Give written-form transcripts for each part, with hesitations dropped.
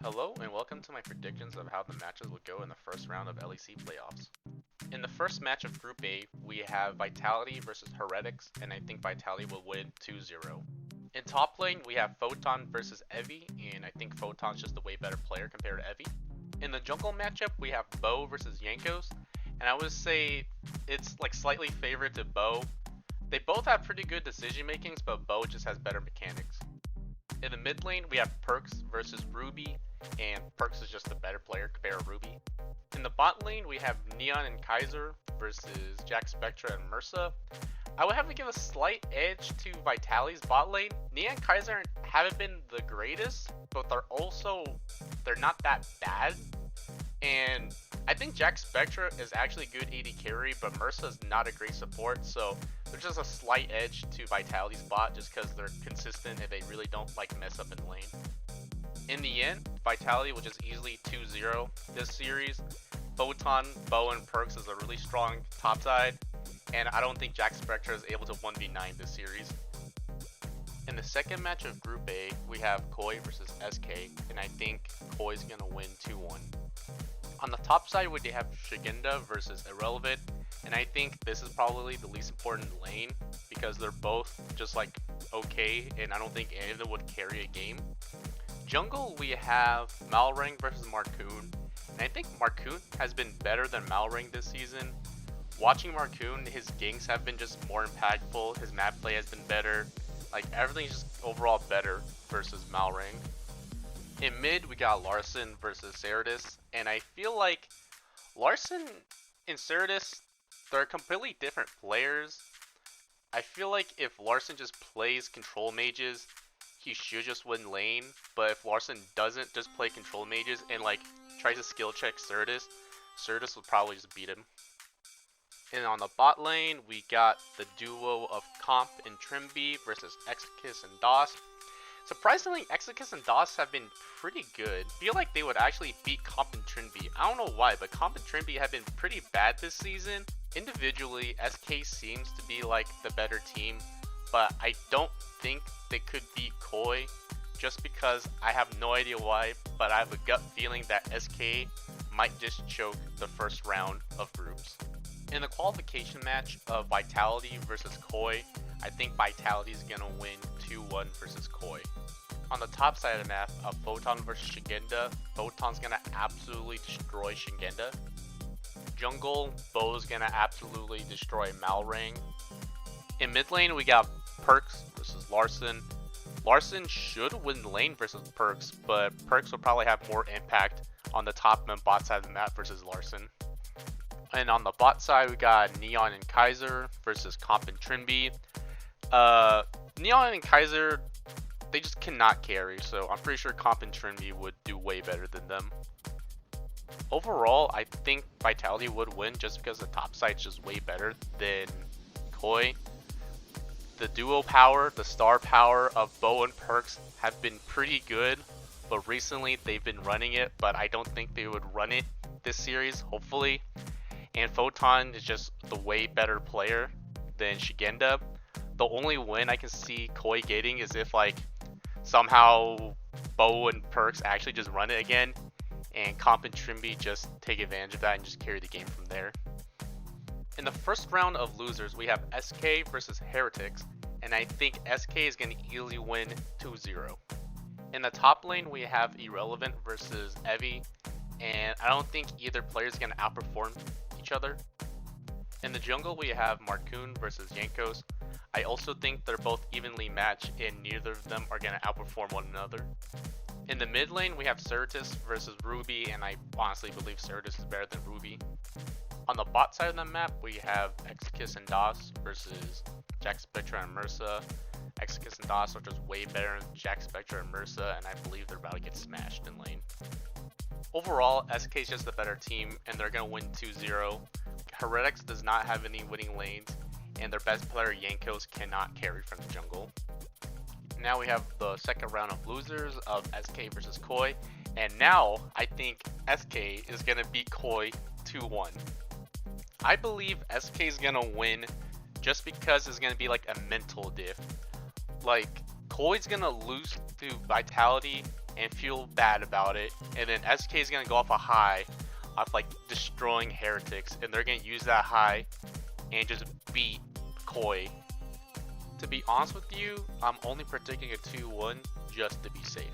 Hello and welcome to my predictions of how the matches will go in the first round of LEC playoffs. In the first match of Group A, we have Vitality versus Heretics, and I think Vitality will win 2-0. In top lane, we have Photon versus Evi, and I think Photon's just a way better player compared to Evi. In the jungle matchup, we have Bo versus Yankos, and I would say it's like slightly favored to Bo. They both have pretty good decision makings, but Bo just has better mechanics. In the mid lane, we have Perks versus Ruby, and Perks is just a better player compared to Ruby. In the bot lane, we have Neon and Kaiser versus Jack Spectra and Mursa. I would have to give a slight edge to Vitality's bot lane. Neon and Kaiser haven't been the greatest, but they're not that bad. And I think Jack Spectra is actually good AD carry, but Mursa is not a great support, so there's just a slight edge to Vitality's bot just because they're consistent and they really don't like mess up in lane. In the end, Vitality will just easily 2-0 this series. Photon, Bo, and Perks is a really strong top side, and I don't think Jack Spectra is able to 1v9 this series. In the second match of Group A, we have Koi versus SK, and I think Koi is going to win 2-1. On the top side, we have Shigenda versus Irrelevant, and I think this is probably the least important lane because they're both just like okay, and I don't think any of them would carry a game. Jungle, we have Malrang versus Marcoon, and I think Marcoon has been better than Malrang this season. Watching Marcoon, his ganks have been just more impactful, his map play has been better, like everything's just overall better versus Malrang. In mid, we got Larson versus Ceratus, and I feel like Larson and Ceratus, they're completely different players. I feel like if Larson just plays control mages, he should just win lane, but if Larson doesn't just play control mages and like tries to skill check Ceratus, Ceratus will probably just beat him. And on the bot lane, we got the duo of Comp and Trimby versus Exakis and DOS. Surprisingly, Exakis and DOS have been pretty good. I feel like they would actually beat Comp and Trimby. I don't know why, but Comp and Trimby have been pretty bad this season. Individually, SK seems to be like the better team, but I don't think they could beat Koi just because I have no idea why, but I have a gut feeling that SK might just choke the first round of groups. In the qualification match of Vitality versus Koi, I think Vitality is going to win 2-1 versus Koi. On the top side of the map, of Photon versus Shigenda, Photon's going to absolutely destroy Shigenda. Jungle, Bo's going to absolutely destroy Malrang. In mid lane, we got Perks versus Larson. Larson should win lane versus Perks, but Perks will probably have more impact on the top and bot side of the map versus Larson. And on the bot side, we got Neon and Kaiser versus Comp and Trimby. Neon and Kaiser, they just cannot carry, so I'm pretty sure Comp and Trimby would do way better than them. Overall, I think Vitality would win just because the top side's just way better than Koi. The duo power, the star power of Bo and Perks have been pretty good, but recently they've been running it, but I don't think they would run it this series, hopefully. And Photon is just the way better player than Shigenda. The only win I can see Koi getting is if like somehow Bo and Perks actually just run it again, and Comp and Trimby just take advantage of that and just carry the game from there. In the first round of losers, we have SK versus Heretics, and I think SK is going to easily win 2-0. In the top lane, we have Irrelevant versus Evi, and I don't think either player is going to outperform each other. In the jungle, we have Marcoon versus Yankos. I also think they're both evenly matched, and neither of them are going to outperform one another. In the mid lane, we have Ceratus versus Ruby, and I honestly believe Ceratus is better than Ruby. On the bot side of the map, we have Exakis and DOS versus Jack Spectra and Mursa. Exakis and DOS are just way better than Jack Spectra and Mursa, and I believe they're about to get smashed in lane. Overall, SK is just a better team, and they're going to win 2-0. Heretics does not have any winning lanes, and their best player Yankos cannot carry from the jungle. Now we have the second round of losers of SK versus Koi, and now I think SK is going to beat Koi 2-1. I believe SK is going to win just because it's going to be like a mental diff. Like, Koi's going to lose to Vitality and feel bad about it, and then SK is gonna go off a high off like destroying Heretics, and they're gonna use that high and just beat Koi. To be honest with you, I'm only predicting a 2-1 just to be safe.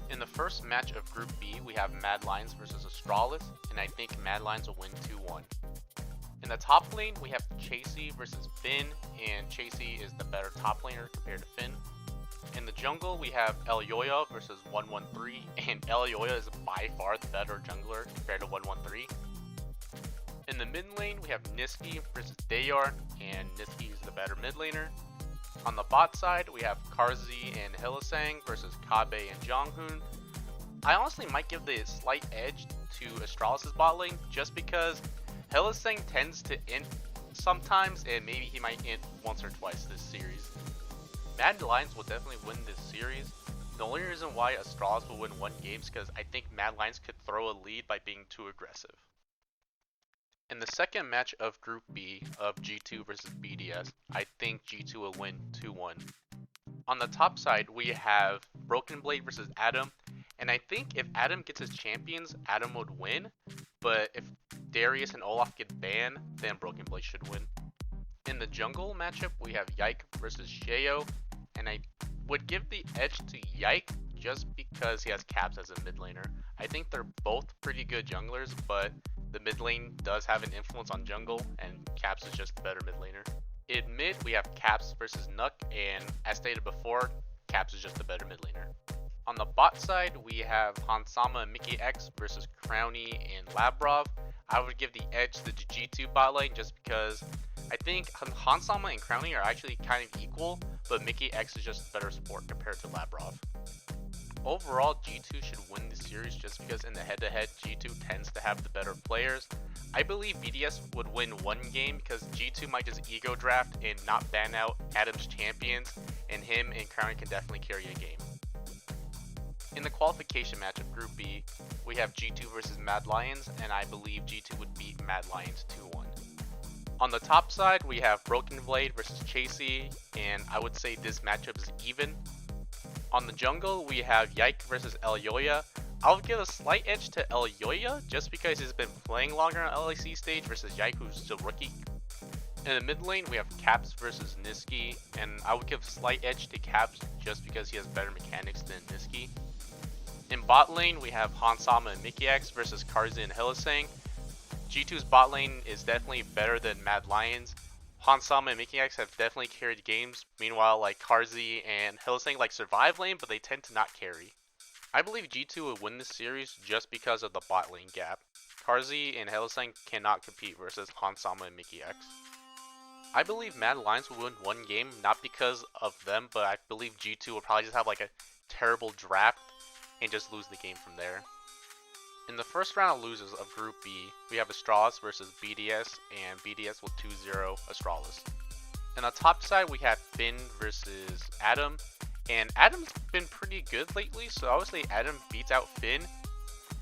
In the first match of Group B, we have Mad Lions versus Astralis, and I think Mad Lions will win 2-1. In the top lane, we have Chasey versus Finn, and Chasey is the better top laner compared to Finn. In the jungle, we have Elyoya versus 113, and Elyoya is by far the better jungler compared to 113. In the mid lane, we have Niski versus Dayar, and Niski is the better mid laner. On the bot side, we have Karzi and Hillisang versus Kabe and Jonghoon. I honestly might give the slight edge to Astralis' bot lane just because Hillisang tends to int sometimes, and maybe he might int once or twice this series. Mad Lions will definitely win this series. The only reason why Astralis will win one game is because I think Mad Lions could throw a lead by being too aggressive. In the second match of Group B of G2 versus BDS, I think G2 will win 2-1. On the top side, we have Broken Blade versus Adam, and I think if Adam gets his champions, Adam would win, but if Darius and Olaf get banned, then Broken Blade should win. In the jungle matchup, we have Yike versus Shayo, and I would give the edge to Yike just because he has Caps as a mid laner. I think they're both pretty good junglers, but the mid lane does have an influence on jungle, and Caps is just the better mid laner. In mid, we have Caps versus Nook, and as stated before, Caps is just the better mid laner. On the bot side, we have Hansama and Mickey X versus Crowny and Labrov. I would give the edge to the G2 bot lane just because I think Hansama and Crowny are actually kind of equal, but Mickey X is just better support compared to Labrov. Overall, G2 should win the series just because in the head-to-head, G2 tends to have the better players. I believe BDS would win one game because G2 might just ego draft and not ban out Adam's champions, and him and Crowny can definitely carry a game. In the qualification match of Group B, we have G2 versus Mad Lions, and I believe G2 would beat Mad Lions 2-1. On the top side, we have Broken Blade versus Chasey, and I would say this matchup is even. On the jungle, we have Yike versus Elyoya. I'll give a slight edge to Elyoya just because he's been playing longer on LEC stage versus Yike, who's still rookie. In the mid lane, we have Caps versus Niski, and I would give a slight edge to Caps just because he has better mechanics than Niski. In bot lane, we have Hansama and Mickey X versus Karzi and Hillisang. G2's bot lane is definitely better than Mad Lions. Hansama and Mickey X have definitely carried games. Meanwhile, like Karzi and Hillisang like survive lane, but they tend to not carry. I believe G2 will win this series just because of the bot lane gap. Karzi and Hillisang cannot compete versus Hansama and Mickey X. I believe Mad Lions will win one game, not because of them, but I believe G2 will probably just have like a terrible draft and just lose the game from there. In the first round of losers of Group B, we have Astralis versus BDS, and BDS will 2-0 Astralis. On the top side, we have Finn versus Adam, and Adam's been pretty good lately, so obviously Adam beats out Finn.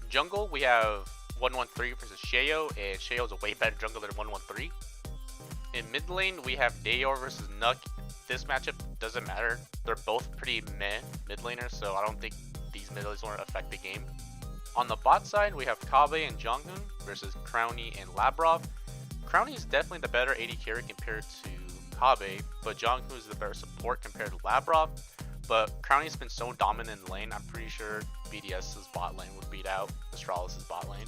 Jungle, we have 113 versus Shayo, and Shayo's a way better jungle than 113. In mid lane, we have Dayar versus Nook. This matchup doesn't matter. They're both pretty meh mid laners, so I don't think these mid laners won't affect the game. On the bot side, we have Kabe and Jonghoon versus Crowny and Labrov. Crowny is definitely the better AD carry compared to Kabe, but Jonghoon is the better support compared to Labrov. But Crowny's been so dominant in the lane, I'm pretty sure BDS's bot lane would beat out Astralis' bot lane.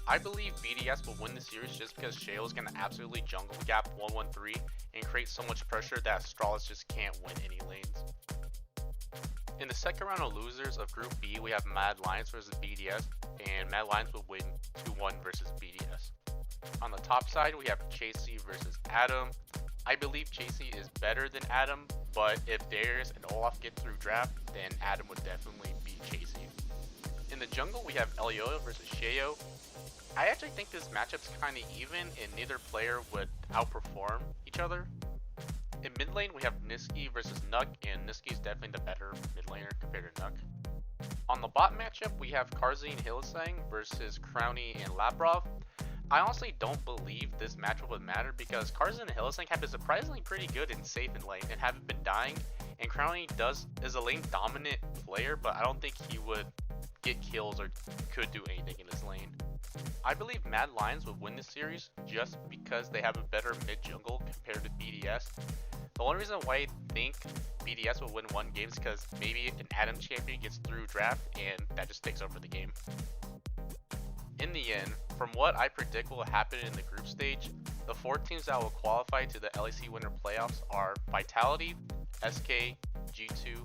I believe BDS will win the series just because Shayo is going to absolutely jungle gap 113 and create so much pressure that Astralis just can't win any lanes. In the second round of losers of Group B, we have Mad Lions versus BDS, and Mad Lions will win 2-1 versus BDS. On the top side, we have Chasey versus Adam. I believe Chasey is better than Adam, but if Darius and Olaf get through draft, then Adam would definitely beat Chasey. In the jungle, we have Elyoya versus Shayo. I actually think this matchup's kind of even, and neither player would outperform each other. In mid lane, we have Niski versus Nook, and Niski is definitely the better mid laner compared to Nook. On the bot matchup, we have Karzi and Hillisang versus Crowny and Labrov. I honestly don't believe this matchup would matter because Karzi and Hillisang have been surprisingly pretty good and safe in lane and haven't been dying, And Crowley is a lane dominant player, but I don't think he would get kills or could do anything in his lane. I believe Mad Lions would win this series just because they have a better mid jungle compared to BDS. The only reason why I think BDS will win one game is because maybe an Adam champion gets through draft and that just takes over the game. In the end, from what I predict will happen in the group stage, the 4 teams that will qualify to the LEC Winter Playoffs are Vitality, SK, G2,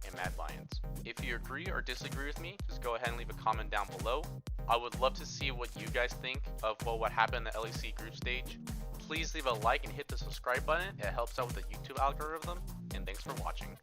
and Mad Lions. If you agree or disagree with me, just go ahead and leave a comment down below. I would love to see what you guys think of what happened in the LEC group stage. Please leave a like and hit the subscribe button, it helps out with the YouTube algorithm, and thanks for watching.